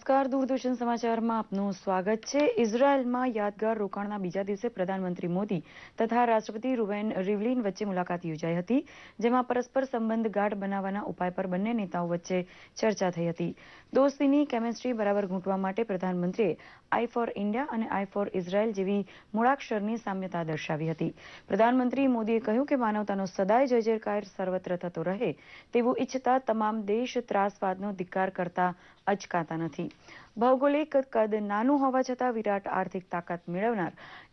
નમસ્કાર, દૂરદર્શન સમાચારમાં આપનું સ્વાગત છે। ઇઝરાયલમાં યાદગાર રોકાણના બીજા દિવસે પ્રધાનમંત્રી મોદી તથા રાષ્ટ્રપતિ રૂવેન રિવલિન વચ્ચે મુલાકાત યોજાઈ હતી, જેમાં પરસ્પર સંબંધ ગાઢ બનાવવાના ઉપાય પર બંને નેતાઓ વચ્ચે ચર્ચા થઈ હતી। દોસ્તીની કેમેસ્ટ્રી બરાબર ઘૂંટવા માટે પ્રધાનમંત્રીએ આઈ ફોર ઇન્ડિયા અને આઈ ફોર ઇઝરાયલ જેવી મૂળાક્ષરની સામ્યતા દર્શાવી હતી। પ્રધાનમંત્રી મોદીએ કહ્યું કે માનવતાનો સદાય જય જયકાર સર્વત્ર થતો રહે તેવું ઈચ્છતા તમામ દેશ ત્રાસવાદનો ધિક્કાર કરતા અચકાતા નથી। ભૌગોલિક કદ નાનું હોવા છતાં વિરાટ આર્થિક તાકાત મેળવનાર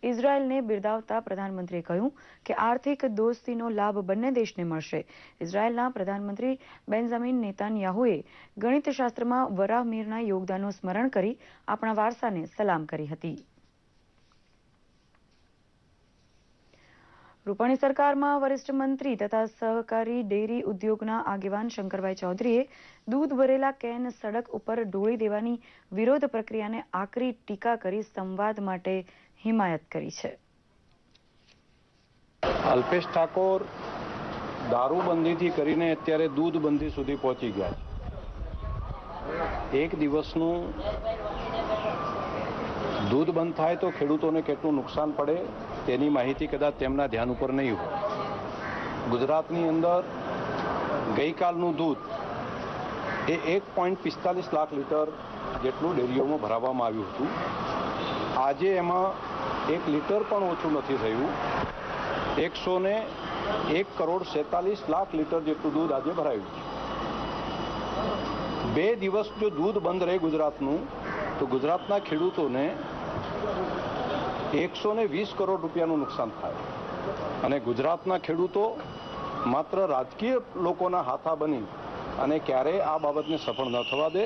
ઇઝરાયલને બિરદાવતા પ્રધાનમંત્રીએ કહ્યું કે આર્થિક દોસ્તીનો લાભ બંને દેશને મળશે। ઇઝરાયલના પ્રધાનમંત્રી બેન્જામિન નેતાન્યાહુએ ગણિતશાસ્ત્રમાં વરાહ મીરના યોગદાનનું સ્મરણ કરી આપણા વારસાને સલામ કરી હતી। રૂપાણી સરકારમાં વરિષ્ઠ મંત્રી તથા સહકારી ડેરી ઉદ્યોગના આગેવાન શંકરભાઈ ચૌધરીએ દૂધ ભરેલા કેન સડક ઉપર ઢોળી દેવાની વિરોધ પ્રક્રિયાને આકરી ટીકા કરી સંવાદ માટે હિમાયત કરી છે। અલ્પેશ ઠાકોર દારૂબંધીથી કરીને અત્યારે દૂધબંધી સુધી પહોંચી ગયા છે। એક દિવસનું દૂધ બંધ થાય તો ખેડૂતોને કેટલું નુકસાન પડે તેની માહિતી કદાચ તેમના ધ્યાન ઉપર નહીં હોય। ગુજરાતની અંદર ગઈકાલનું દૂધ એ 1.45 લાખ લીટર જેટલું ડેરીઓમાં ભરાવવામાં આવ્યું હતું। આજે એમાં 1 લીટર પણ ઓછું નથી થયું। 101,47,00,000 લીટર જેટલું દૂધ આજે ભરાયું છે। 2 દિવસ જો દૂધ બંધ રહે ગુજરાતનું તો ગુજરાતના ખેડૂતોને 120 કરોડ રૂપિયાનું નુકસાન થાય અને ગુજરાતના ખેડૂતો માત્ર રાજકીય લોકોના હાથા બની અને ક્યારેય આ બાબતને સફળ ન થવા દે।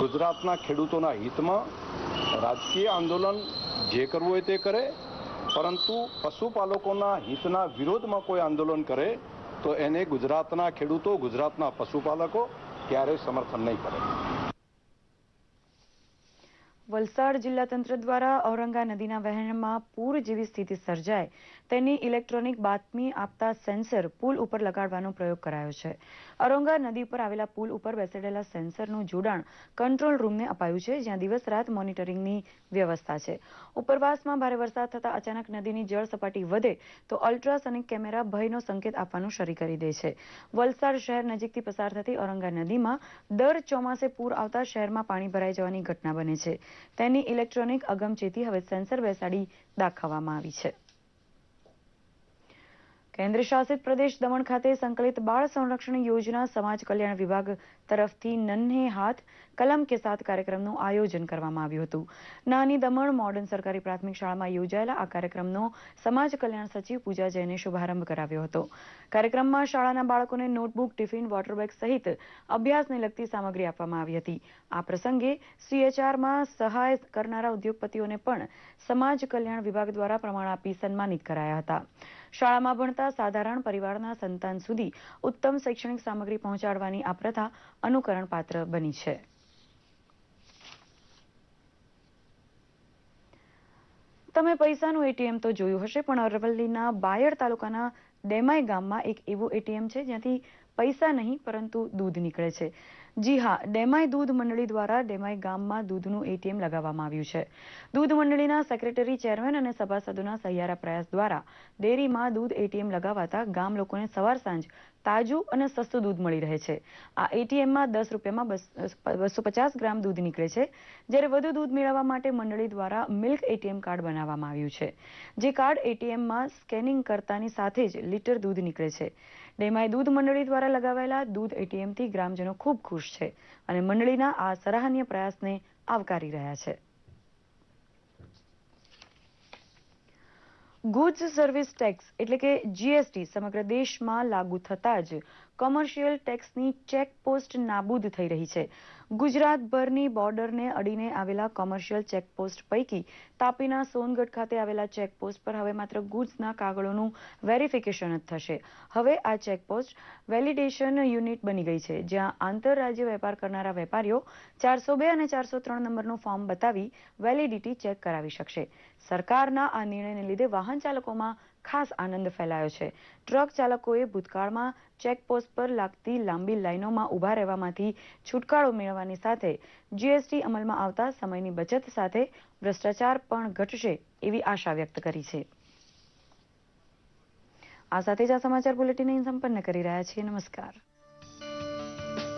ગુજરાતના ખેડૂતોના હિતમાં રાજકીય આંદોલન જે કરવું હોય તે કરે, પરંતુ પશુપાલકોના હિતના વિરોધમાં કોઈ આંદોલન કરે તો એને ગુજરાતના ખેડૂતો, ગુજરાતના પશુપાલકો ક્યારેય સમર્થન નહીં કરે। વલસાડ જિલ્લા તંત્ર દ્વારા ઔરંગા નદીના વહેણમાં પૂર જેવી સ્થિતિ સર્જાય તેની ઇલેક્ટ્રોનિક બાતમી આપતા સેન્સર પુલ ઉપર લગાડવાનો પ્રયોગ કરાયો છે। ઔરંગા નદી પર આવેલા પુલ ઉપર બેસાડેલા સેન્સરનું જોડાણ કંટ્રોલ રૂમને અપાયું છે, જ્યાં દિવસ રાત મોનિટરિંગની વ્યવસ્થા છે। ઉપરવાસમાં ભારે વરસાદ થતાં અચાનક નદીની જળ સપાટી વધે તો અલ્ટ્રાસોનિક કેમેરા ભયનો સંકેત આપવાનું શરૂ કરી દે છે। વલસાડ શહેર નજીકથી પસાર થતી ઔરંગા નદીમાં દર ચોમાસે પૂર આવતા શહેરમાં પાણી ભરાઈ જવાની ઘટના બને છે। તેની ઇલેક્ટ્રોનિક અગમચેતી હવે સેન્સર બેસાડી દાખવવામાં આવી છે। કેન્દ્ર શાસિત પ્રદેશ દમણ ખાતે સંકલિત બાળ સંરક્ષણ યોજના સમાજ કલ્યાણ વિભાગ તરફથી નન્હે હાથ કલમ કે સાથ કાર્યક્રમનું આયોજન કરવામાં આવ્યું હતું। નાની દમણ મોડર્ન સરકારી પ્રાથમિક શાળામાં યોજાયેલા આ કાર્યક્રમનો સમાજ કલ્યાણ સચિવ પૂજા જૈને શુભારંભ કરાવ્યો હતો। કાર્યક્રમમાં શાળાના બાળકોને નોટબુક, ટિફિન, વોટર બેગ સહિત અભ્યાસને લગતી સામગ્રી આપવામાં આવી હતી। આ પ્રસંગે CHRમાં સહાય કરનારા ઉદ્યોગપતિઓને પણ સમાજ કલ્યાણ વિભાગ દ્વારા પ્રમાણ આપી સન્માનિત કરાયા હતા। શાળામાં ભણતા સાધારણ પરિવારના સંતાન સુધી ઉત્તમ શૈક્ષણિક સામગ્રી પહોંચાડવાની આ પ્રથા અનુકરણ પાત્ર બની છે। તમે પૈસાનું એટીએમ તો જોયું હશે, પણ અરવલ્લીના બાયડ તાલુકાના ડેમાઈ ગામમાં એક એવું એટીએમ છે જ્યાંથી પૈસા નહીં પરંતુ દૂધ નીકળે છે। જી હા, ડેમાઈ દૂધ મંડળી દ્વારા ડેમાઈ ગામમાં દૂધનું એટીએમ લગાવવામાં આવ્યું છે। દૂધ મંડળીના સેક્રેટરી, ચેરમેન અને સભાસદોના સહિયારા પ્રયાસ દ્વારા ડેરીમાં દૂધ એટીએમ લગાવાતા ગામ લોકોને સવાર સાંજ તાજું અને સસ્તું દૂધ મળી રહે છે। આ એટીએમમાં 10 રૂપિયામાં 250 ગ્રામ દૂધ નીકળે છે, જ્યારે વધુ દૂધ મેળવવા માટે મંડળી દ્વારા મિલ્ક એટીએમ કાર્ડ બનાવવામાં આવ્યું છે, જે કાર્ડ એટીએમમાં સ્કેનિંગ કરતાની સાથે જ લીટર દૂધ નીકળે છે। ડેમાઈ દૂધ મંડળી દ્વારા લગાવાયેલા દૂધ એટીએમથી ગ્રામજનો ખૂબ ખુશ છે અને મંડળીના આ સરાહનીય પ્રયાસને આવકારી રહ્યા છે। ગુડ્સ સર્વિસ ટેક્સ એટલે કે GST સમગ્ર દેશમાં લાગુ થતાં જ કોમર્શિયલ ટેક્સની ચેકપોસ્ટ નાબૂદ થઈ રહી છે। ગુજરાતભરની બોર્ડરને અડીને આવેલા કોમર્શિયલ ચેકપોસ્ટ પૈકી તાપીના સોનગઢ ખાતે આવેલા ચેકપોસ્ટ પર હવે માત્ર ગુડ્સના કાગળોનું વેરિફિકેશન જ થશે। હવે આ ચેકપોસ્ટ વેલિડેશન યુનિટ બની ગઈ છે, જ્યાં આંતરરાજ્ય વેપાર કરનારા વેપારીઓ 402 અને 403 નંબરનું ફોર્મ બતાવી વેલિડિટી ચેક કરાવી શકશે। સરકારના આ નિર્ણયને લીધે વાહન ચાલકોમાં ખાસ આનંદ ફેલાયો છે. ટ્રક ચાલકોએ ભૂતકાળમાં ચેકપોસ્ટ પર લાગતી લાંબી લાઈનોમાં ઊભા રહેવામાંથી છુટકારો મેળવવાની સાથે જીએસટી અમલમાં આવતા સમયની બચત સાથે ભ્રષ્ટાચાર પણ ઘટશે એવી આશા વ્યક્ત કરી છે. આ સાથે જ આ સમાચાર બુલેટિન અહીં સંપન્ન કરી રહ્યા છીએ. નમસ્કાર.